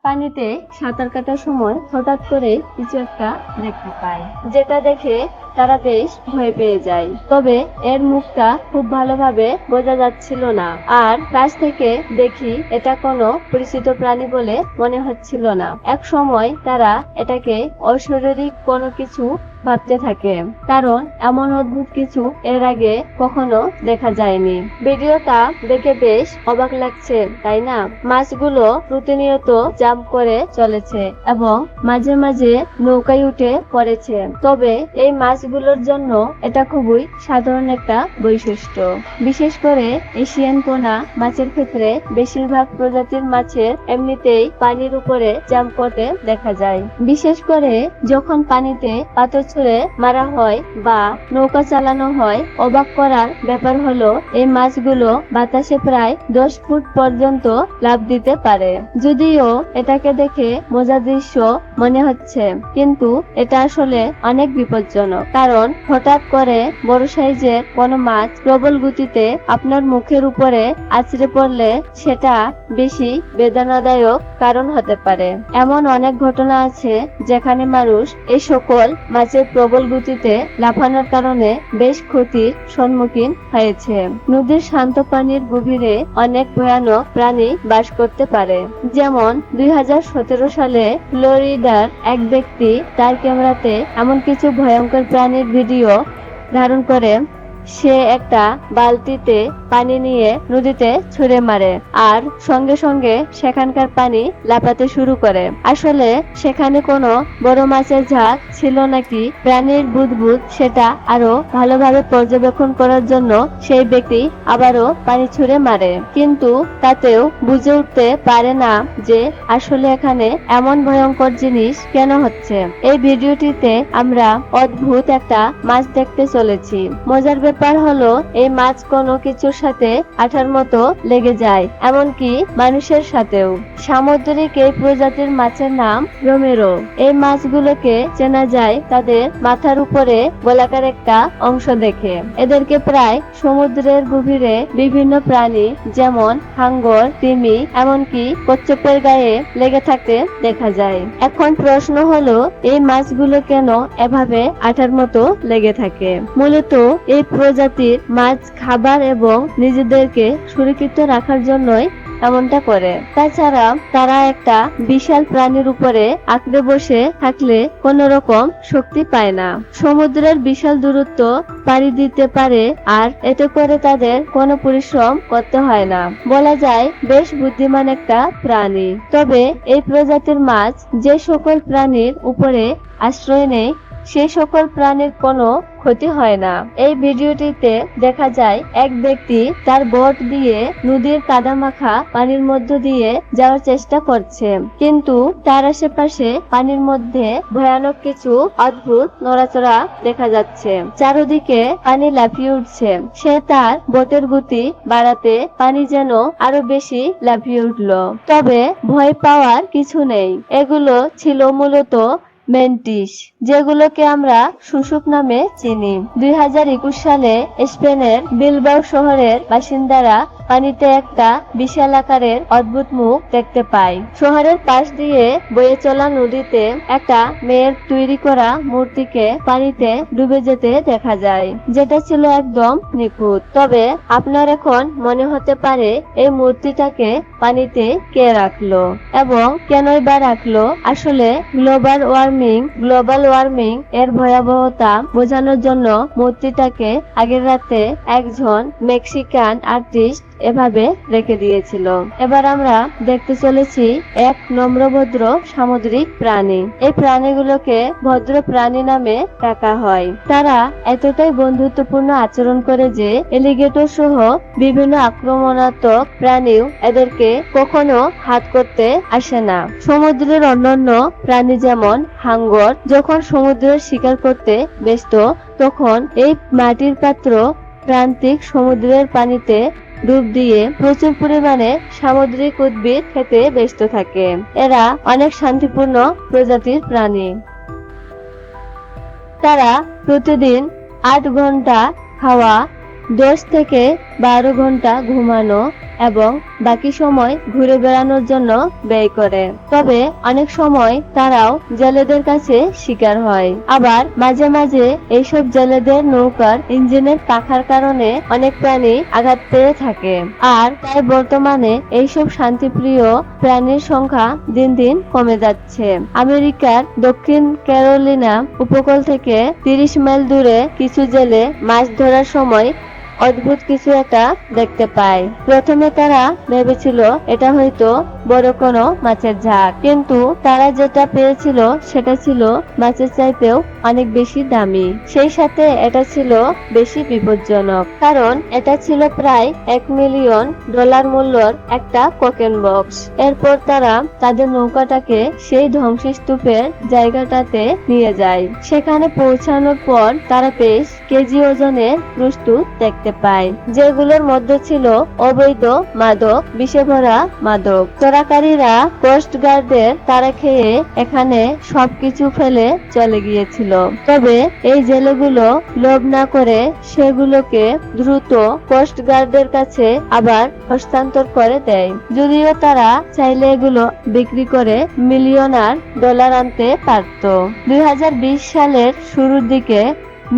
পানিতে সাঁতার কাটার সময় হঠাৎ করে কিছু একটা দেখতে পায়, যেটা দেখে তারা বেশ ভয় পেয়ে যায়। তবে এর মুখটা খুব ভালোভাবে বোঝা যাচ্ছিল না, আর কাছ থেকে দেখি এটা কোনো পরিচিত প্রাণী বলে মনে হচ্ছিল না। এক সময় তারা এটাকে অশারীরিক কোনো কিছু ভাবতে থাকে, কারণ এমন অদ্ভুত কিছু এর আগে কখনো দেখা যায়নি। ভিডিওটা দেখে বেশ অবাক লাগছে, তাই না? মাছগুলো প্রতিনিয়ত জাম্প করে চলেছে এবং মাঝে মাঝে নৌকায় উঠে পড়েছে। তবে এই মাছগুলোর জন্য এটা খুবই সাধারণ একটা বৈশিষ্ট্য। বিশেষ করে এশিয়ান পোনা মাছের ক্ষেত্রে বেশিরভাগ প্রজাতির মাছের এমনিতেই পানির উপরে জাম্প করতে দেখা যায়। বিশেষ করে যখন পানিতে পাথর ছুঁড়ে মারা হয় বা নৌকা চালানো হয়। অবাক করার ব্যাপার হলো এই মাছগুলো বাতাসে প্রায় 10 ফুট পর্যন্ত লাফ দিতে পারে। যদিও এটাকে দেখে মজার দৃশ্য মনে হচ্ছে, কিন্তু এটা আসলে অনেক বিপজ্জনক। কারণ হঠাৎ করে বড় সাইজের কোনো মাছ প্রবল গতিতে আপনার মুখের উপরে আছড়ে পড়লে সেটা বেশি বেদনাদায়ক কারণ হতে পারে। এমন অনেক ঘটনা আছে যেখানে মানুষ এই সকল মাছের প্রবল গতিতে লাফানোর কারণে বেশ ক্ষতির সম্মুখীন হয়েছে। নদীর শান্ত পানির গভীরে অনেক ভয়ানক প্রাণী বাস করতে পারে। যেমন 2017 সালে ফ্লোরিডার এক ব্যক্তি তার ক্যামেরাতে এমন কিছু ভয়ঙ্কর প্রাণীর ভিডিও ধারণ করে। সে একটা বালতিতে পানি নিয়ে নদীতে ছুঁড়ে মারে, আর সঙ্গে সঙ্গে সেখানকার পানি লাফাতে শুরু করে। আসলে সেখানে কোনো বড় মাছের ঝাঁক ছিল নাকি প্রাণীর বুদবুদ সেটা আরো ভালোভাবে পর্যবেক্ষণ করার জন্য সেই ব্যক্তি আবারও পানি ছুঁড়ে মারে, কিন্তু তাতেও বুঝে উঠতে পারে না যে আসলে এখানে এমন ভয়ঙ্কর জিনিস কেন হচ্ছে। এই ভিডিওটিতে আমরা অদ্ভুত একটা মাছ দেখতে চলেছি। মজার ব্যাপার হলো এই মাছ কোনো কিছুর সাথে আঠার মতো লেগে যায়, এমনকি মানুষের সাথেও। সামুদ্রিক এই প্রজাতির মাছের নাম রোমেরো। এই মাছগুলোকে চেনা যায় তাদের মাথার উপরে গোলাকার একটা অংশ দেখে। এদেরকে প্রায় সমুদ্রের গভীরে বিভিন্ন প্রাণী যেমন হাঙ্গর, তিমি, এমনকি কচ্ছপের গায়ে লেগে থাকতে দেখা যায়। এখন প্রশ্ন হলো এই মাছগুলো কেন এভাবে আঠার মতো লেগে থাকে? মূলত এই প্রজাতির মাছ খাবার এবং নিজেদেরকে সুরক্ষিত রাখার জন্যই এমনটা করে। তাছাড়া তারা একটা বিশাল প্রাণীর উপরে আঁকড়ে বসে থাকলে কোন রকম শক্তি পায় না। সমুদ্রের বিশাল দূরত্ব পাড়ি দিতে পারে, আর এতে করে তাদের কোনো পরিশ্রম করতে হয় না। বলা যায় বেশ বুদ্ধিমান একটা প্রাণী। তবে এই প্রজাতির মাছ যে সকল প্রাণীর উপরে আশ্রয় নেয় সেই সকল প্রাণীর কোনো ক্ষতি হয় না। এই ভিডিওটিতে দেখা যায় এক ব্যক্তি তার বোট দিয়ে নদীর কাদামাখা পানির মধ্য দিয়ে যাওয়ার চেষ্টা করছে, কিন্তু তার আশেপাশে পানির মধ্যে ভয়ানক কিছু অদ্ভুত নড়াচড়া দেখা যাচ্ছে। চারদিকে পানি লাফিয়ে উঠছে। সে তার বোটের গতি বাড়াতে পানি যেন আরো বেশি লাফিয়ে উঠল। তবে ভয় পাওয়ার কিছু নেই। এগুলো ছিল মূলত মেন্টিস, যেগুলোকে আমরা শুশুক নামে চিনি। 2021 সালে স্পেনের বিলবাও শহরের বাসিন্দারা পানিতে একটা বিশাল আকারের অদ্ভুত মুখ দেখতে পায়। শহরের পাশ দিয়ে বয়ে চলা নদীতে একটা মেয়ের তৈরি করা মূর্তিকে পানিতে ডুবে যেতে দেখা যায়, যেটা ছিল একদম নিখুঁত। তবে আপনার এখন মনে হতে পারে এই মূর্তিটাকে পানিতে কে রাখলো এবং কেনই বা রাখলো? আসলে গ্লোবাল ওয়ার্মিং এর ভয়াবহতা বোঝানোর জন্য মূর্তিটাকে আগের রাতে একজন মেক্সিকান আর্টিস্ট এভাবে রেখে দিয়েছিল। এবার আমরা দেখতে চলেছি এক নম্রভদ্র সামুদ্রিক প্রাণী। এই প্রাণীগুলোকে ভদ্র প্রাণী নামে ডাকা হয়। তারা এতটাই বন্ধুত্বপূর্ণ আচরণ করে যে এলিগেটর সহ বিভিন্ন আক্রমণাত্মক প্রাণীও এদেরকে কখনো হাত করতে আসে না। সমুদ্রের অন্যান্য প্রাণী যেমন হাঙ্গর যখন সমুদ্রের শিকার করতে ব্যস্ত, তখন এই মাটির পাত্র প্রান্তিক সমুদ্রের পানিতে ডুব দিয়ে প্রচুর পরিমাণে সামুদ্রিক উদ্ভিদ খেতে ব্যস্ত থাকে। এরা অনেক শান্তিপূর্ণ প্রজাতির প্রাণী। তারা প্রতিদিন 8 ঘন্টা খাওয়া, 10 থেকে 12 ঘন্টা ঘুমানো এবং বাকি সময় ঘুরে বেড়ানোর জন্য ব্যয় করে। তবে অনেক সময় তারাও জেলেদের কাছে শিকার হয়। আবার মাঝে মাঝে এইসব জেলেদের নৌকার ইঞ্জিনের পাখার কারণে অনেক প্রাণী আঘাত পেয়ে থাকে। আর তাই বর্তমানে এইসব শান্তিপ্রিয় প্রাণীর সংখ্যা দিন দিন কমে যাচ্ছে। আমেরিকার দক্ষিণ ক্যারোলিনা উপকূল থেকে 30 মাইল দূরে কিছু জেলে মাছ ধরার সময় অদ্ভুত কিছু একটা দেখতে পায়। প্রথমে তারা ভেবেছিল এটা হয়তো বড় কোনো মাছের ঝাঁক, কিন্তু তারা যেটা পেয়েছিল সেটা ছিল মাছের চাইতেও অনেক বেশি দামি। সেই সাথে এটা ছিল বেশি বিপজ্জনক, কারণ এটা ছিল প্রায় $1 মিলিয়ন মূল্যর একটা কোকেন বক্স। এরপর তারা তাদের নৌকাটাকে সেই ধ্বংসস্তূপের জায়গাটাতে নিয়ে যায়। সেখানে পৌঁছানোর পর তারা বেশ কেজি ওজনের প্রস্তুত দেখতে পায়, যেগুলোর মধ্যে ছিল অবৈধ মাদক, বিষে ভরা মাদক। চোরাকারীরা কোস্ট গার্ডের তারা খেয়ে এখানে সবকিছু ফেলে চলে গিয়েছিল। তবে এই জেলেগুলো লোভ না করে সেগুলোকে দ্রুত কোস্ট গার্ডের কাছে আবার হস্তান্তর করে দেয়, যদিও তারা চাইলে এগুলো বিক্রি করে মিলিয়নার ডলার আনতে পারত। 2020 সালের শুরুর দিকে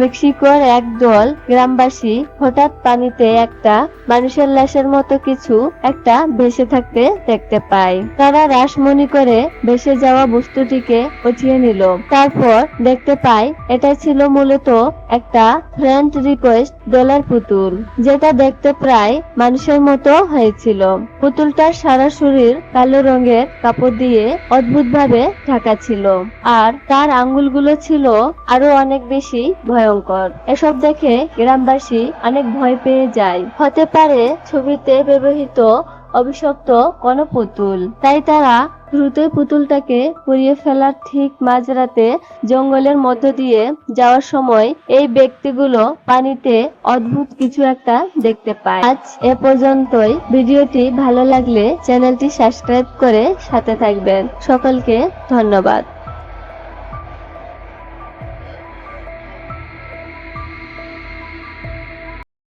মেক্সিকোর এক দল গ্রামবাসী হঠাৎ পানিতে একটা মানুষের লাশের মতো কিছু একটা ভেসে থাকতে দেখতে পায়। তারা রাসমণি করে ভেসে যাওয়া বস্তুটিকে উঠিয়ে নিল। তারপর দেখতে পায় এটা ছিল মূলত একটা ফ্রেন্ড রিকোয়েস্ট ডলার পুতুল, যেটা দেখতে প্রায় মানুষের মতো হয়েছিল। পুতুলটার সারা শরীর কালো রঙের কাপড় দিয়ে অদ্ভুতভাবে ঢাকা ছিল, আর তার আঙ্গুলগুলো ছিল আরো অনেক বেশি ভয়ঙ্কর। এসব দেখে গ্রামবাসী অনেক ভয় পেয়ে যায়। হতে পারে ছবিতে ব্যবহৃত অভিশপ্ত কোনো পুতুল। তাই তারা দ্রুতই পুতুলটাকে পুড়িয়ে ফেলার ঠিক মাঝরাতে জঙ্গলের মধ্য দিয়ে যাওয়ার সময় এই ব্যক্তিগুলো পানিতে অদ্ভুত কিছু একটা দেখতে পায়। আজ এ পর্যন্তই। ভিডিওটি ভালো লাগলে চ্যানেলটি সাবস্ক্রাইব করে সাথে থাকবেন। সকলকে ধন্যবাদ।